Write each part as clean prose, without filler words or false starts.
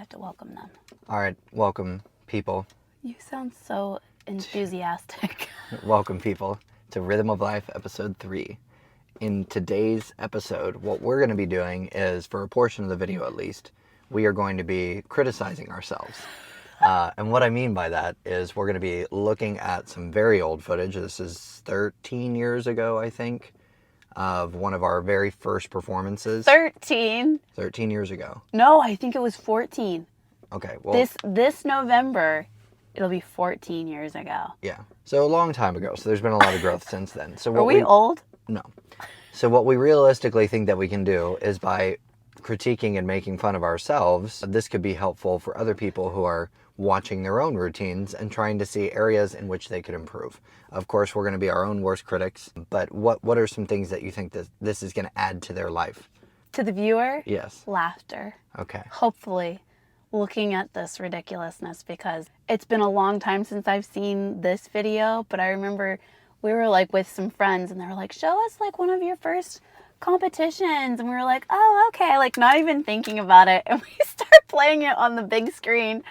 have to welcome them. All right, welcome, people. You sound so enthusiastic. Welcome, people, to Rhythm of Life, Episode 3. In today's episode, what we're going to be doing is, for a portion of the video at least, we are going to be criticizing ourselves. And what I mean by that is we're going to be looking at some very old footage. This is 13 years ago, I think, of one of our very first performances. 13? 13 years ago. No, I think it was 14. Okay, well... This November, it'll be 14 years ago. Yeah, so a long time ago. So there's been a lot of growth since then. So Are we old? No. So what we realistically think that we can do is by critiquing and making fun of ourselves, this could be helpful for other people who are watching their own routines and trying to see areas in which they could improve. Of course, we're going to be our own worst critics, but what are some things that you think that this is going to add to their life? To the viewer? Yes. Laughter. Okay. Hopefully, looking at this ridiculousness, because it's been a long time since I've seen this video, but I remember we were like with some friends and they were like, show us like one of your first competitions, and we were like, oh, okay, like not even thinking about it, and we start playing it on the big screen,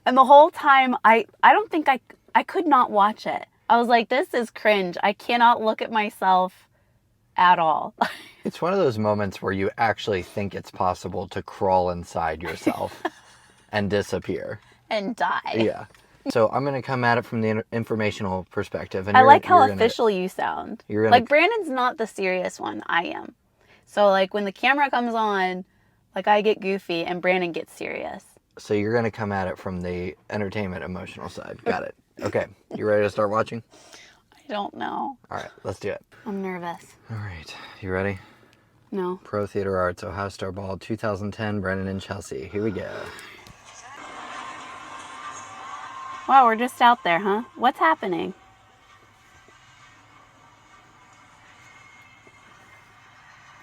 and the whole time I don't think I could not watch it. I was like, this is cringe. I cannot look at myself at all. It's one of those moments where you actually think it's possible to crawl inside yourself and disappear And die. Yeah. So I'm going to come at it from the informational perspective. And I like how official you sound. Like, Brandon's not the serious one. I am. So, like, when the camera comes on, like, I get goofy and Brandon gets serious. So you're going to come at it from the entertainment emotional side. Got it. Okay. You ready to start watching? I don't know. All right. Let's do it. I'm nervous. All right. You ready? No. Pro Theater Arts, Ohio Star Ball, 2010, Brandon and Chelsea. Here we go. Wow, we're just out there, huh? What's happening?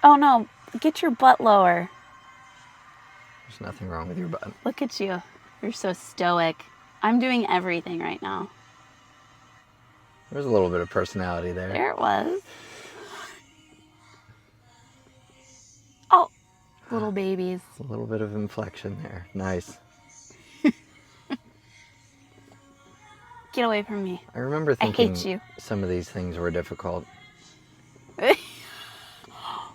Oh no, get your butt lower. There's nothing wrong with your butt. Look at you. You're so stoic. I'm doing everything right now. There's a little bit of personality there. There it was. Oh, little babies. A little bit of inflection there. Nice. Get away from me. I remember thinking I hate you. Some of these things were difficult.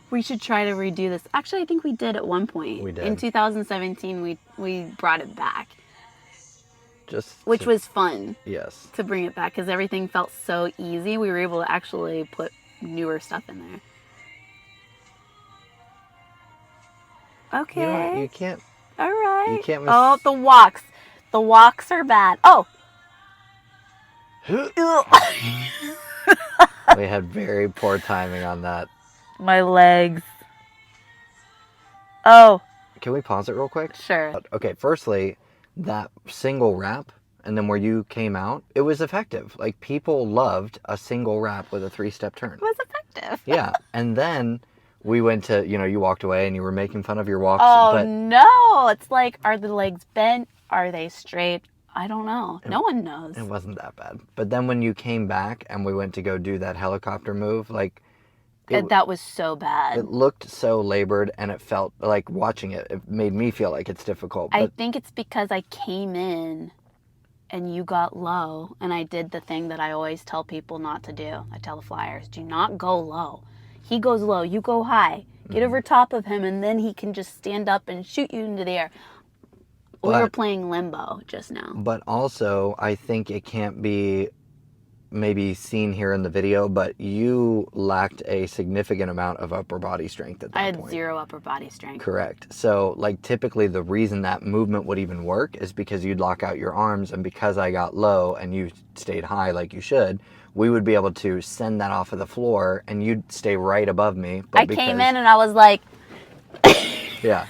We should try to redo this. Actually, I think we did at one point. We did. In 2017, we brought it back. Which was fun. Yes. To bring it back, because everything felt so easy. We were able to actually put newer stuff in there. Okay. You know what? You can't. All right. You can't miss. Oh, the walks. The walks are bad. Oh. We had very poor timing on that. My legs. Oh. Can we pause it real quick? Sure. Okay, firstly, that single rap, and then where you came out, it was effective. Like, people loved a single rap with a 3-step turn. It was effective. Yeah, and then we went to, you walked away and you were making fun of your walks. Oh, no. It's like, are the legs bent? Are they straight? I don't know. No one knows. It wasn't that bad. But then when you came back and we went to go do that helicopter move, like... that was so bad. It looked so labored, and it felt like watching it. It made me feel like it's difficult. But I think it's because I came in and you got low, and I did the thing that I always tell people not to do. I tell the flyers, do not go low. He goes low, you go high. Get over top of him, and then he can just stand up and shoot you into the air. We were playing limbo just now. But also, I think it can't be maybe seen here in the video, but you lacked a significant amount of upper body strength at that point. I had 0 upper body strength. Correct. So, like, typically the reason that movement would even work is because you'd lock out your arms, and because I got low and you stayed high like you should, we would be able to send that off of the floor, and you'd stay right above me. But came in and I was like... Yeah.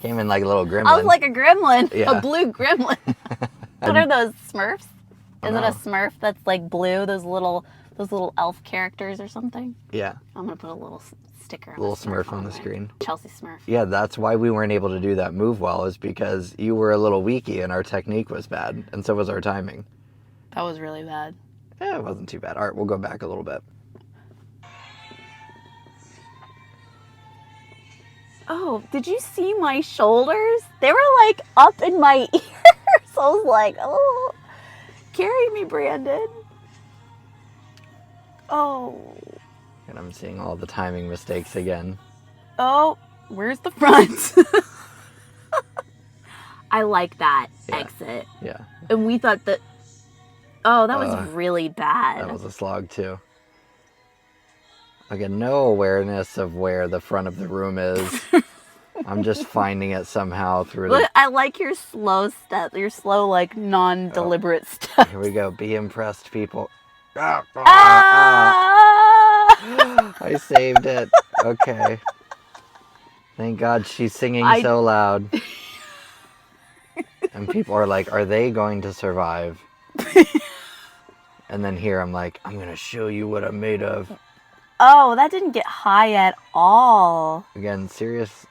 Came in like a little gremlin. I was like a gremlin. Yeah. A blue gremlin. What are those, Smurfs? Is it a Smurf that's like blue? Those little elf characters or something? Yeah. I'm going to put a little sticker on little Smurf on the screen. Chelsea Smurf. Yeah, that's why we weren't able to do that move well, is because you were a little weaky and our technique was bad, and so was our timing. That was really bad. Yeah, it wasn't too bad. All right, we'll go back a little bit. Oh, did you see my shoulders? They were like up in my ears. I was like, oh, carry me, Brandon. Oh. And I'm seeing all the timing mistakes again. Oh, where's the front? I like that exit. Yeah. And we thought that, oh, that was really bad. That was a slog too. I get no awareness of where the front of the room is. I'm just finding it somehow through the... Look, I like your slow step, your slow, like, non-deliberate step. Here we go. Be impressed, people. Ah! I saved it. Okay. Thank God she's singing so loud. And people are like, are they going to survive? And then here I'm like, I'm going to show you what I'm made of. Oh, that didn't get high at all. Again, serious.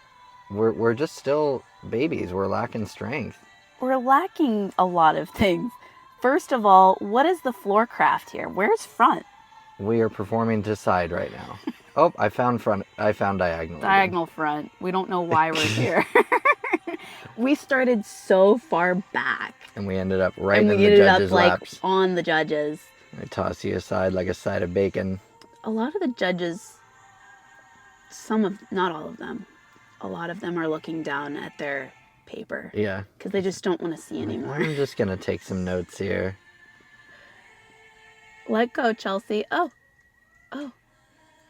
We're just still babies. We're lacking strength. We're lacking a lot of things. First of all, what is the floor craft here? Where's front? We are performing to side right now. Oh, I found front. I found diagonal. Diagonal again. Front. We don't know why we're here. We started so far back. And we ended up right in the judges' laps. Like, on the judges. I toss you aside like a side of bacon. A lot of the judges, not all of them, a lot of them are looking down at their paper. Yeah. Because they just don't want to see anymore. I'm just going to take some notes here. Let go, Chelsea. Oh.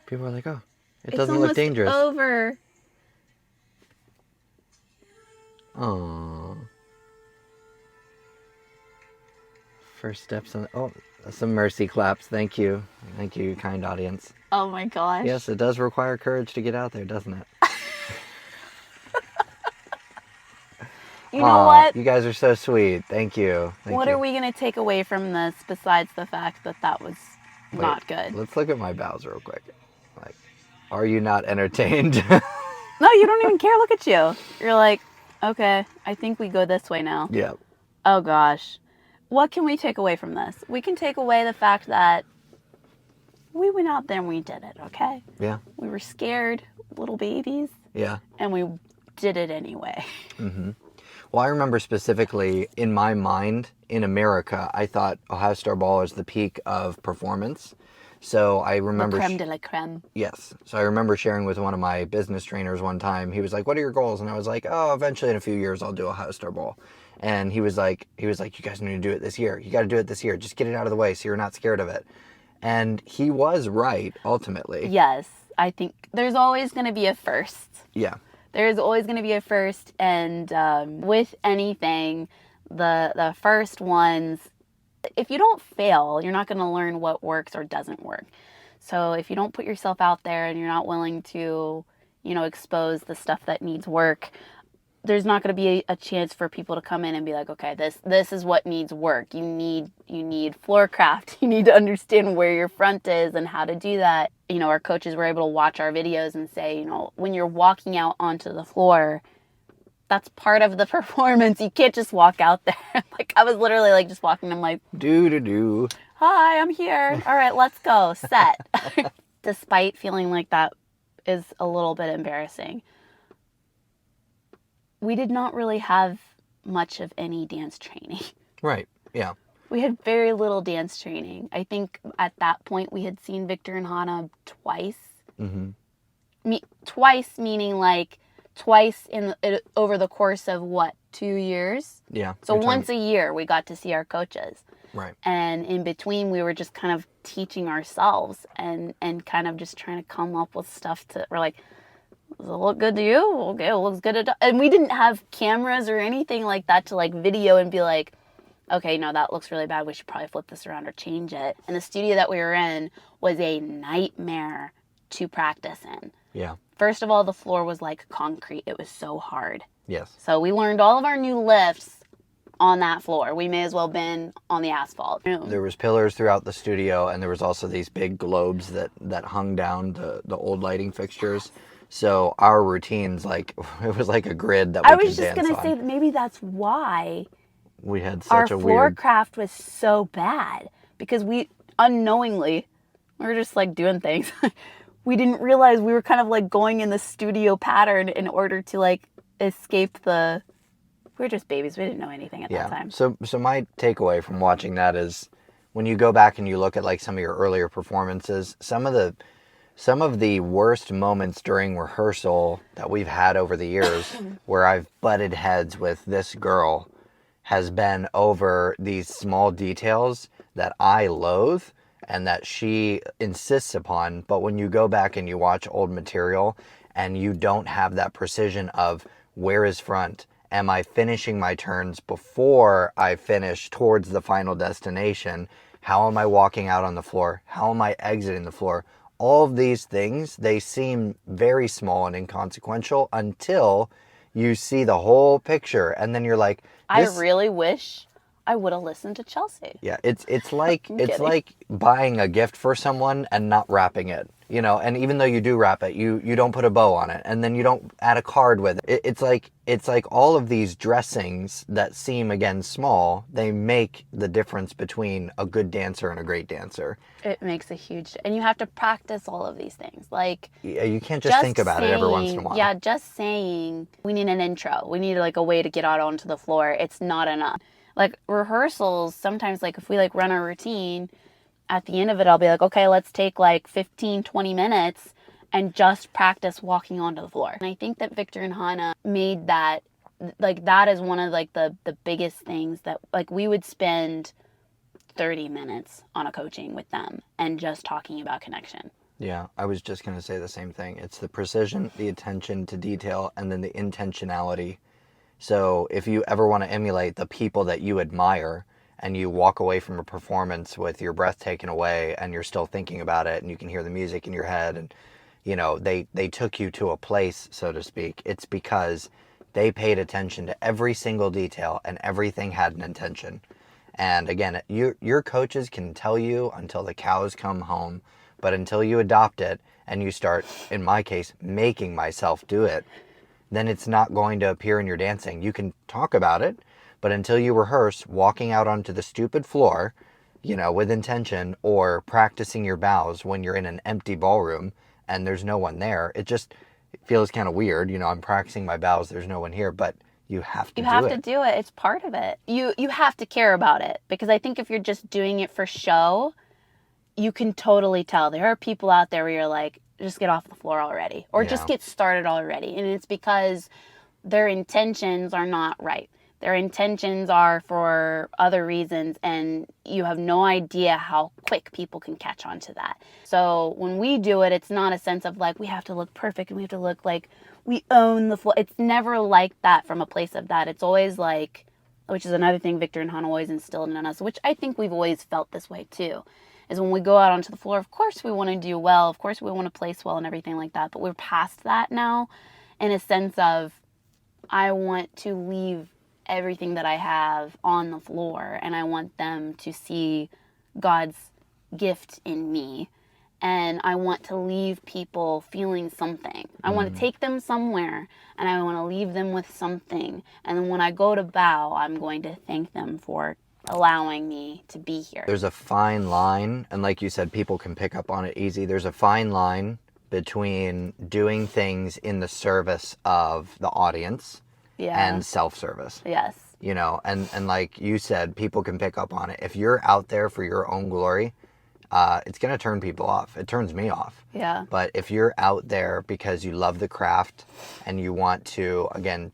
People are like, oh, it doesn't look dangerous. It's over. Aww. First steps on... Oh, some mercy claps. Thank you. Thank you, kind audience. Oh my gosh. Yes, it does require courage to get out there, doesn't it? You know what? You guys are so sweet. Thank you. What are we going to take away from this besides the fact that that was not good? Let's look at my bows real quick. Like, are you not entertained? No, you don't even care. Look at you. You're like, okay, I think we go this way now. Yeah. Oh gosh. What can we take away from this? We can take away the fact that we went out there and we did it, okay? Yeah. We were scared, little babies. Yeah. And we did it anyway. Mm-hmm. Well, I remember specifically in my mind, in America, I thought Ohio Star Ball is the peak of performance. So I remember... La creme de la creme. Yes. So I remember sharing with one of my business trainers one time. He was like, what are your goals? And I was like, oh, eventually in a few years, I'll do Ohio Star Ball. And he was like, you guys need to do it this year. You got to do it this year. Just get it out of the way so you're not scared of it. And he was right, ultimately. Yes. I think there's always going to be a first. Yeah. There's always going to be a first. And with anything, the first ones, if you don't fail, you're not going to learn what works or doesn't work. So if you don't put yourself out there and you're not willing to, expose the stuff that needs work, there's not going to be a chance for people to come in and be like, okay, this is what needs work. You need floor craft. You need to understand where your front is and how to do that. Our coaches were able to watch our videos and say, when you're walking out onto the floor, that's part of the performance. You can't just walk out there. Like, I was literally like just walking. I'm like, do. Hi, I'm here. All right, let's go. Set. Despite feeling like that is a little bit embarrassing, we did not really have much of any dance training. Right. Yeah. We had very little dance training. I think at that point we had seen Victor and Hannah twice. Mm-hmm. Twice meaning like twice over the course of 2 years? Yeah. So once a year we got to see our coaches. Right. And in between we were just kind of teaching ourselves and kind of just trying to come up with stuff we're like, does it look good to you? Okay, it looks good. And we didn't have cameras or anything like that to like video and be like, okay, no, that looks really bad. We should probably flip this around or change it. And the studio that we were in was a nightmare to practice in. Yeah. First of all, the floor was like concrete. It was so hard. Yes. So we learned all of our new lifts on that floor. We may as well have been on the asphalt. There was pillars throughout the studio, and there was also these big globes that hung down the old lighting fixtures. So our routines, like, it was like a grid that we could dance on. I was just going to say that maybe that's why we had such a weird... Our floor craft was so bad. Because we, unknowingly, we were just, like, doing things. we didn't realize we were kind of like going in the studio pattern in order to like escape the, we were just babies. We didn't know anything at that time. So my takeaway from watching that is when you go back and you look at like some of your earlier performances, some of the worst moments during rehearsal that we've had over the years where I've butted heads with this girl has been over these small details that I loathe and that she insists upon. But when you go back and you watch old material and you don't have that precision of where is front, am I finishing my turns before I finish towards the final destination? How am I walking out on the floor? How am I exiting the floor? All of these things, they seem very small and inconsequential until you see the whole picture, and then you're like, I really wish I would have listened to Chelsea. yeah, it's like I'm it's kidding. like buying a gift for someone and not wrapping it, you know. And even though you do wrap it, you don't put a bow on it, and then you don't add a card with it. It's like all of these dressings that seem again small, they make the difference between a good dancer and a great dancer. It makes a huge, and you have to practice all of these things. Like, Yeah, you can't just think about it every once in a while. Yeah, just saying we need an intro. We need like a way to get out onto the floor. It's not enough. Like rehearsals, sometimes like if we like run a routine, at the end of it, I'll be like, okay, let's take like 15, 20 minutes and just practice walking onto the floor. And I think that Victor and Hannah made that, like that is one of like the biggest things that like we would spend 30 minutes on a coaching with them and just talking about connection. Yeah, I was just going to say the same thing. It's the precision, the attention to detail, and then the intentionality. So if you ever want to emulate the people that you admire and you walk away from a performance with your breath taken away and you're still thinking about it and you can hear the music in your head and, you know, they took you to a place, so to speak, it's because they paid attention to every single detail and everything had an intention. And again, your coaches can tell you until the cows come home, but until you adopt it and you start, in my case, making myself do it, then it's not going to appear in your dancing. You can talk about it, but until you rehearse walking out onto the stupid floor, you know, with intention, or practicing your bows when you're in an empty ballroom and there's no one there, it feels kind of weird. You know, I'm practicing my bows, there's no one here, but you have to do it. You have to do it. It's part of it. You have to care about it, because I think if you're just doing it for show, you can totally tell. There are people out there where you're like, just get off the floor already, or just get started already. And it's because their intentions are not right. Their intentions are for other reasons, and you have no idea how quick people can catch on to that. So when we do it, it's not a sense of like, we have to look perfect and we have to look like we own the floor. It's never like that from a place of that. It's always like, which is another thing Victor and Hannah always instilled in us, which I think we've always felt this way too, is when we go out onto the floor, of course we want to do well, of course we want to place well and everything like that, but we're past that now in a sense of, I want to leave everything that I have on the floor, and I want them to see God's gift in me, and I want to leave people feeling something. I want to take them somewhere, and I want to leave them with something, and then when I go to bow, I'm going to thank them for allowing me to be here. There's a fine line, and like you said, people can pick up on it easy. There's a fine line between doing things in the service of the audience and self-service. Yes. You know, and like you said, people can pick up on it. If you're out there for your own glory, it's going to turn people off. It turns me off. Yeah. But if you're out there because you love the craft and you want to, again,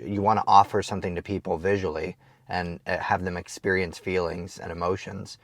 you want to offer something to people visually and have them experience feelings and emotions,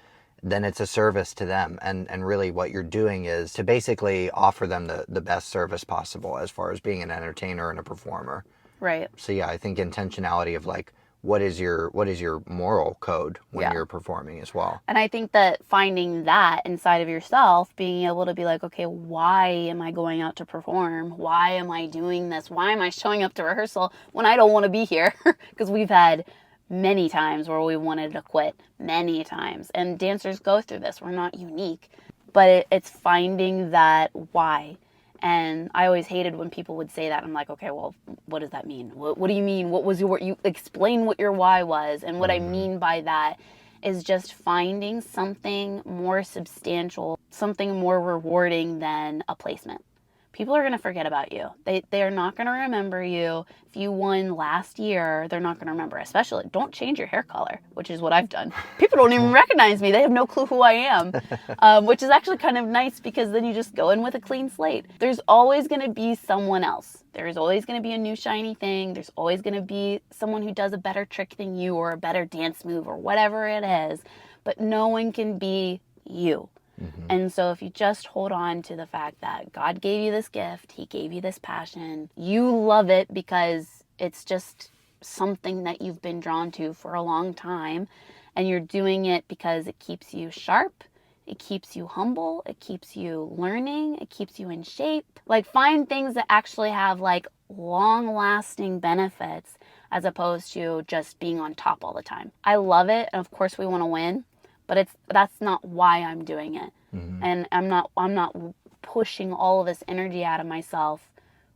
then it's a service to them. And really what you're doing is to basically offer them the best service possible as far as being an entertainer and a performer. Right. So yeah, I think intentionality of like, what is your moral code when you're performing as well? And I think that finding that inside of yourself, being able to be like, okay, why am I going out to perform? Why am I doing this? Why am I showing up to rehearsal when I don't want to be here? Because we've had many times where we wanted to quit, many times. And dancers go through this. We're not unique. But it's finding that why. And I always hated when people would say that. I'm like, okay, well, what does that mean? What do you mean? What was you explain what your why was? And what I mean by that is just finding something more substantial something more rewarding than a placement. People are going to forget about you. They are not going to remember you. If you won last year, they're not going to remember. Especially, don't change your hair color, which is what I've done. People don't even recognize me. They have no clue who I am, which is actually kind of nice because then you just go in with a clean slate. There's always going to be someone else. There's always going to be a new shiny thing. There's always going to be someone who does a better trick than you or a better dance move or whatever it is. But no one can be you. Mm-hmm. And so if you just hold on to the fact that God gave you this gift, he gave you this passion, you love it because it's just something that you've been drawn to for a long time, and you're doing it because it keeps you sharp, it keeps you humble, it keeps you learning, it keeps you in shape. Like, find things that actually have like long-lasting benefits as opposed to just being on top all the time. I love it, and of course we want to win. But that's not why I'm doing it. Mm-hmm. And I'm not pushing all of this energy out of myself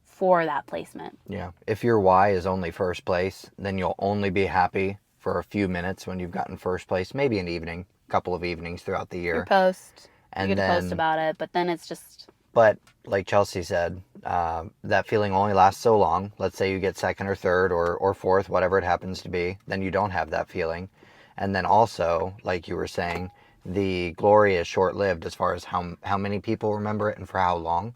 for that placement. Yeah. If your why is only first place, then you'll only be happy for a few minutes when you've gotten first place, maybe an evening, a couple of evenings throughout the year. You can post about it, but then it's just... But like Chelsea said, that feeling only lasts so long. Let's say you get second or third or fourth, whatever it happens to be, then you don't have that feeling. And then also, like you were saying, the glory is short-lived as far as how many people remember it and for how long.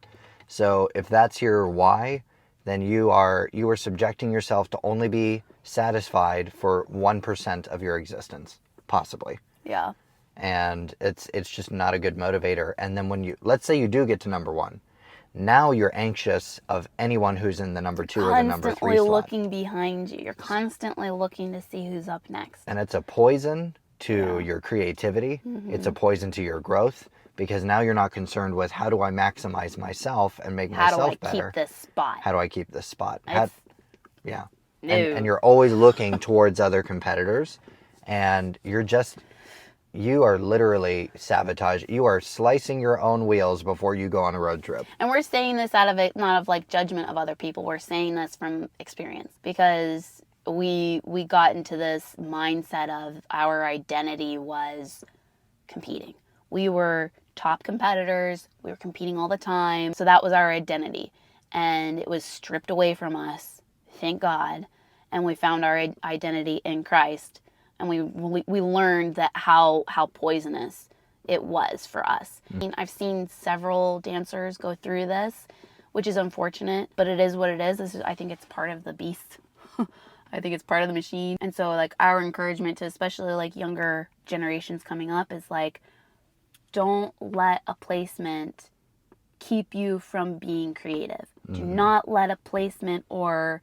So if that's your why, then you are subjecting yourself to only be satisfied for 1% of your existence, possibly. Yeah. And it's just not a good motivator. And then let's say you do get to number 1. Now you're anxious of anyone who's in the number 2 or the number 3 slot. Constantly looking behind you. You're constantly looking to see who's up next. And it's a poison to your creativity. Mm-hmm. It's a poison to your growth, because now you're not concerned with how do I maximize myself and make myself better. How do I keep this spot? How do I keep this spot? Yeah. No. And you're always looking towards other competitors, and you are literally sabotaging. You are slicing your own wheels before you go on a road trip. And we're saying this out of it, not of like judgment of other people. We're saying this from experience, because we got into this mindset of our identity was competing. We were top competitors. We were competing all the time. So that was our identity. And it was stripped away from us, thank God. And we found our identity in Christ. And we learned that how poisonous it was for us. I mean, I've seen several dancers go through this, which is unfortunate, but it is what it is. I think it's part of the beast. I think it's part of the machine. And so like our encouragement to especially like younger generations coming up is like, don't let a placement keep you from being creative. Mm-hmm. Do not let a placement or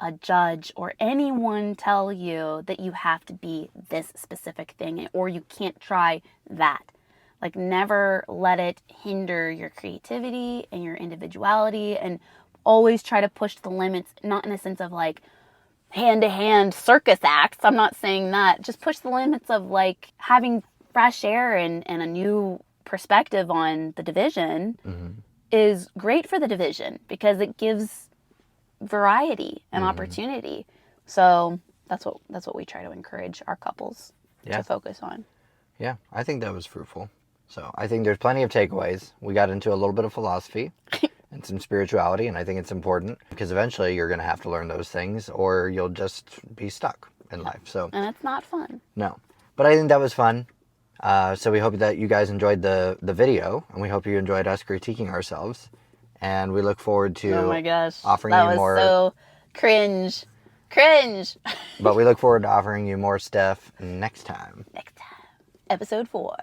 a judge or anyone tell you that you have to be this specific thing or you can't try that. Like, never let it hinder your creativity and your individuality, and always try to push the limits, not in a sense of like hand-to-hand circus acts. I'm not saying that. Just push the limits of like having fresh air and a new perspective on the division. Mm-hmm. is great for the division because it gives variety and opportunity. So that's what we try to encourage our couples to focus on. Yeah, I think that was fruitful. So I think there's plenty of takeaways. We got into a little bit of philosophy and some spirituality, and I think it's important because eventually you're going to have to learn those things or you'll just be stuck in life. So and it's not fun. No, but I think that was fun. So we hope that you guys enjoyed the video, and we hope you enjoyed us critiquing ourselves. And we look forward to offering you more. That was so cringe. But we look forward to offering you more stuff next time. Episode 4.